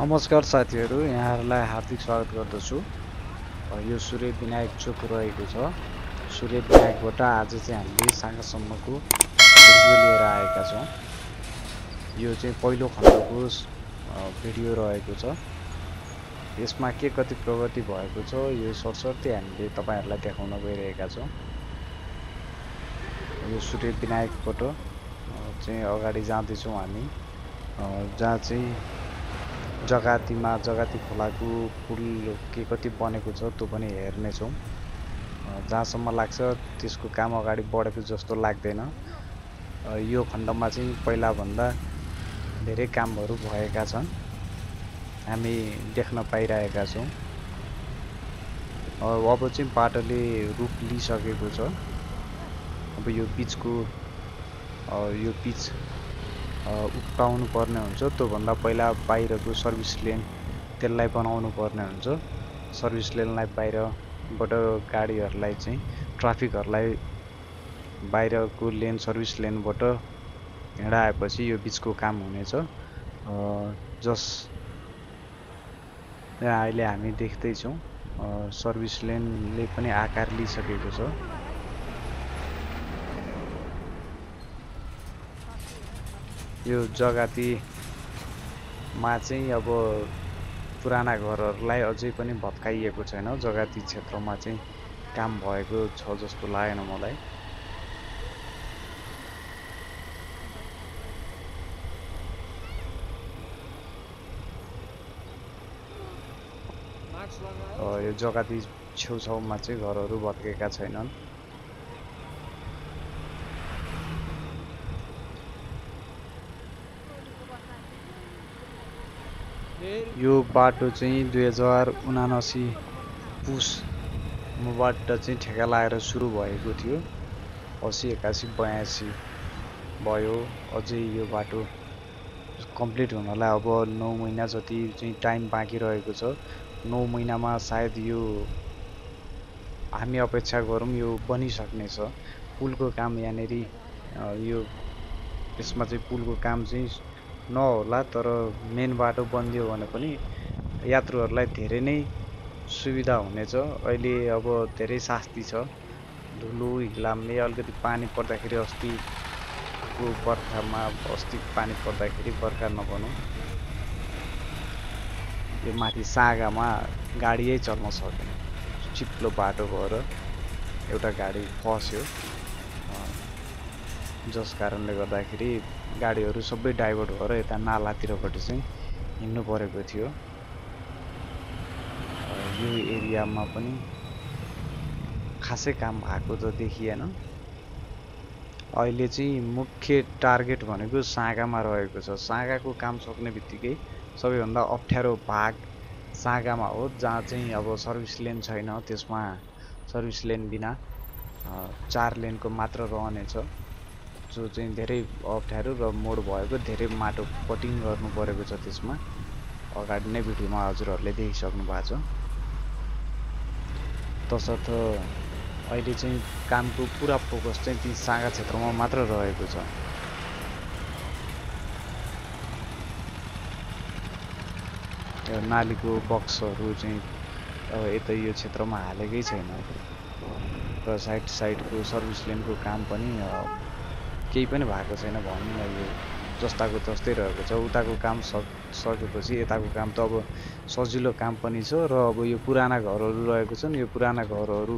नमस्कार साथीहरू, यहाँहरूलाई हार्दिक स्वागत गर्दछु। यो सूर्य विनायक चोक रहेको छ। सूर्य विनायकबाट आज चाहिँ हामीले साँगासम्मको भिडियो लिएर आएका छौँ। यो चाहिँ पहिलो खण्डको भिडियो रहेको छ। यसमा के कति प्रगति भएको छ यो सरसर्ती हामीले तपाईहरुलाई देखाउन गइरहेका छौँ। यो सूर्य विनायकबाट चाहिँ अगाडि जाँदैछौँ हामी, जहाँ चाहिँ जगाती खोलाको पुल के कति बनेको छ त्यो पनि हेर्नेछौँ। जहाँसम्म लाग्छ त्यसको काम अगाडि बढेको जस्तो लाग्दैन। यो खण्डमा चाहिँ पहिलाभन्दा धेरै कामहरू भएका छन्, हामी देख्न पाइरहेका छौँ। अब चाहिँ बाटोले रूप लिइसकेको छ। अब यो पिचको यो पिच उक्टाउनु पर्ने हुन्छ। त्योभन्दा पहिला बाहिरको सर्भिस लेन त्यसलाई बनाउनु पर्ने हुन्छ। सर्भिस लेनलाई बाहिरबाट गाडीहरूलाई चाहिँ ट्राफिकहरूलाई बाहिरको लेन सर्भिस लेनबाट हिँडाएपछि यो बिचको काम हुनेछ। जस अहिले हामी देख्दैछौँ सर्भिस लेनले पनि आकार लिइसकेको छ। यो जगातीमा चाहिँ अब पुराना घरहरूलाई अझै पनि भत्काइएको छैन। जगाती क्षेत्रमा चाहिँ काम भएको छ जस्तो लागेन मलाई। यो जगाती छेउछाउमा चाहिँ घरहरू भत्केका छैनन्। यो बाटो चाहिँ 2079 पुसबाट चाहिँ ठेका लागेर सुरु भएको थियो। 80, 81, 82 भयो। अझै यो बाटो कम्प्लिट हुनलाई अब 9 महिना जति चाहिँ टाइम बाँकी रहेको छ। 9 महिनामा सायद यो हामी अपेक्षा गरौँ यो बनिसक्नेछ। पुलको काम यहाँनेर यो यसमा चाहिँ पुलको काम चाहिँ नहोला, तर मेन बाटो बनिदियो भने पनि यात्रुहरूलाई धेरै नै सुविधा हुनेछ। अहिले अब धेरै शास्ति छ, धुलो हिलाम्ने अलिकति पानी पर्दाखेरि अस्तिको बर्खामा पानी पर्दाखेरि बर्खा नभनौँ, यो माथि साँगामा गाडीयै चल्न सकेन। चिप्लो बाटो भएर एउटा गाडी फस्यो, जस कारणले गर्दाखेरि गाडीहरू सबै डाइभर्ट भएर यता नालातिरबाट चाहिँ हिँड्नु परेको थियो। यो एरियामा पनि खासै काम भएको त देखिएन। अहिले चाहिँ मुख्य टार्गेट भनेको साँगामा रहेको छ। साँगाको काम सक्ने बित्तिकै सबैभन्दा अप्ठ्यारो भाग साँगामा हो, जहाँ चाहिँ अब सर्भिस लेन छैन। त्यसमा सर्भिस लेन बिना 4 लेनको मात्र रहनेछ, जो चाहिँ धेरै अप्ठ्यारो र मोड भएको धेरै माटो कटिङ गर्नु परेको छ। त्यसमा अगाडि नै भिडियोमा हजुरहरूले देखिसक्नु भएको छ। तसर्थ अहिले चाहिँ कामको पुरा फोकस चाहिँ ती साँगा क्षेत्रमा मात्र रहेको छ। नालीको बक्सहरू चाहिँ यता यो क्षेत्रमा हालेकै छैन र साइडको सर्भिस लेनको काम पनि केही पनि भएको छैन भनौँ न। यो जस्ताको तस्तै रहेको छ। उताको काम सकेपछि यताको काम त अब सजिलो काम पनि छ। र अब यो पुराना घरहरू रहेको छन्, यो पुराना घरहरू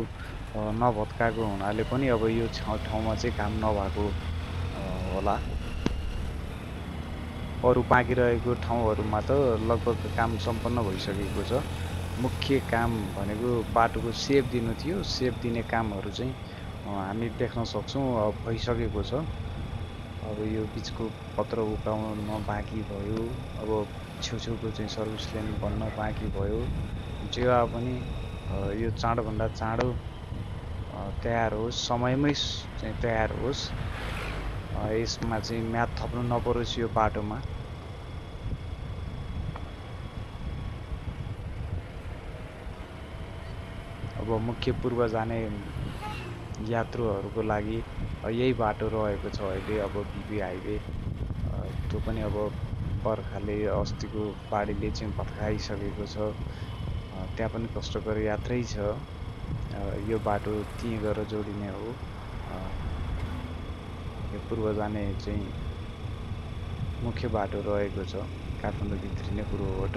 नभत्काएको हुनाले पनि अब यो ठाउँमा चाहिँ काम नभएको होला। अरू बाँकी रहेको ठाउँहरूमा त लगभग काम सम्पन्न भइसकेको छ। मुख्य काम भनेको बाटोको सेप दिनु थियो। सेप दिने कामहरू चाहिँ हामी देख्न सक्छौँ भइसकेको छ। अब यो बिचको पत्र उकाउन बाँकी भयो। अब छेउछेउको चाहिँ सर्भिस लेन बन्न बाँकी भयो। जे भए पनि यो चाँडोभन्दा चाँडो तयार होस्, समयमै चाहिँ तयार होस्। यसमा चाहिँ म्याद थप्नु नपरोस् यो बाटोमा। अब मुख्य पूर्व जाने यात्रुहरूको लागि यही बाटो रहेको छ अहिले। अब बिबी हाइवे त्यो पनि अब बर्खाले अस्तिको बाढीले चाहिँ भत्काइसकेको छ। त्यहाँ पनि कष्टकर यात्रै छ। यो बाटो त्यहीँ गएर जोडिने हो। यो पूर्व जाने चाहिँ मुख्य बाटो रहेको छ काठमाडौँ भित्रिने पूर्वबाट।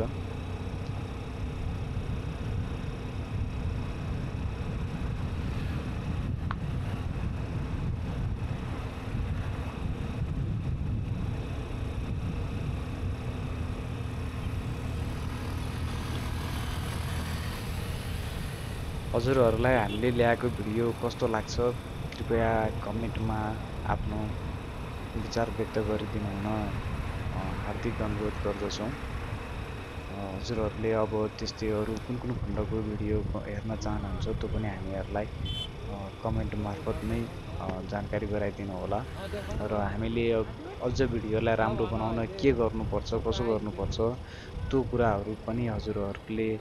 हजुरहरूलाई हामीले ल्याएको भिडियो कस्तो लाग्छ कृपया कमेन्टमा आफ्नो विचार व्यक्त गरिदिनु हुन हार्दिक अनुरोध गर्दछौँ। हजुरहरूले अब त्यस्तै अरू कुन कुन खण्डको भिडियो हेर्न चाहनुहुन्छ त्यो पनि हामीहरूलाई कमेन्ट मार्फत नै जानकारी गराइदिनु होला। र हामीले अझ भिडियोलाई राम्रो बनाउन के गर्नुपर्छ कसो गर्नुपर्छ त्यो कुराहरू पनि हजुरहरूले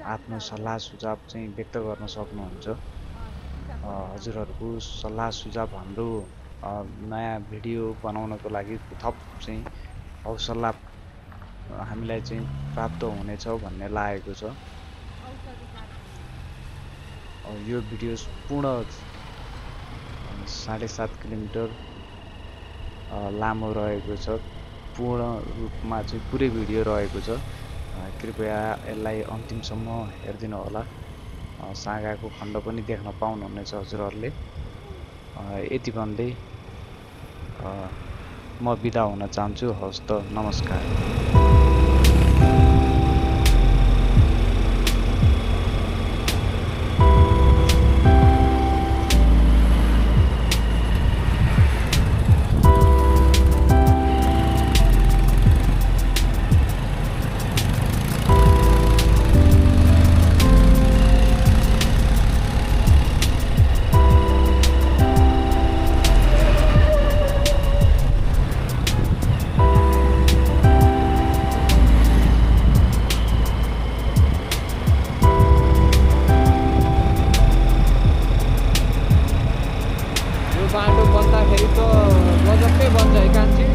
आफ्नो सल्लाह सुझाव चाहिँ व्यक्त गर्न सक्नुहुन्छ। हजुरहरूको सल्लाह सुझाव हाम्रो नयाँ भिडियो बनाउनको लागि थप चाहिँ हौसला हामीलाई चाहिँ प्राप्त हुनेछ भन्ने लागेको छ। यो भिडियो पूर्ण 7.5 किलोमिटर लामो रहेको छ। पूर्ण रूपमा चाहिँ पुरै भिडियो रहेको छ। कृपया यसलाई अन्तिमसम्म हेरिदिनु होला। सागाको खण्ड पनि देख्न पाउनुहुनेछ हजुरहरूले। यति भन्दै म बिदा हुन चाहन्छु। हवस् त, नमस्कार। बाटो बन्दाखेरि त गजबकै बन्छ है कान्छी।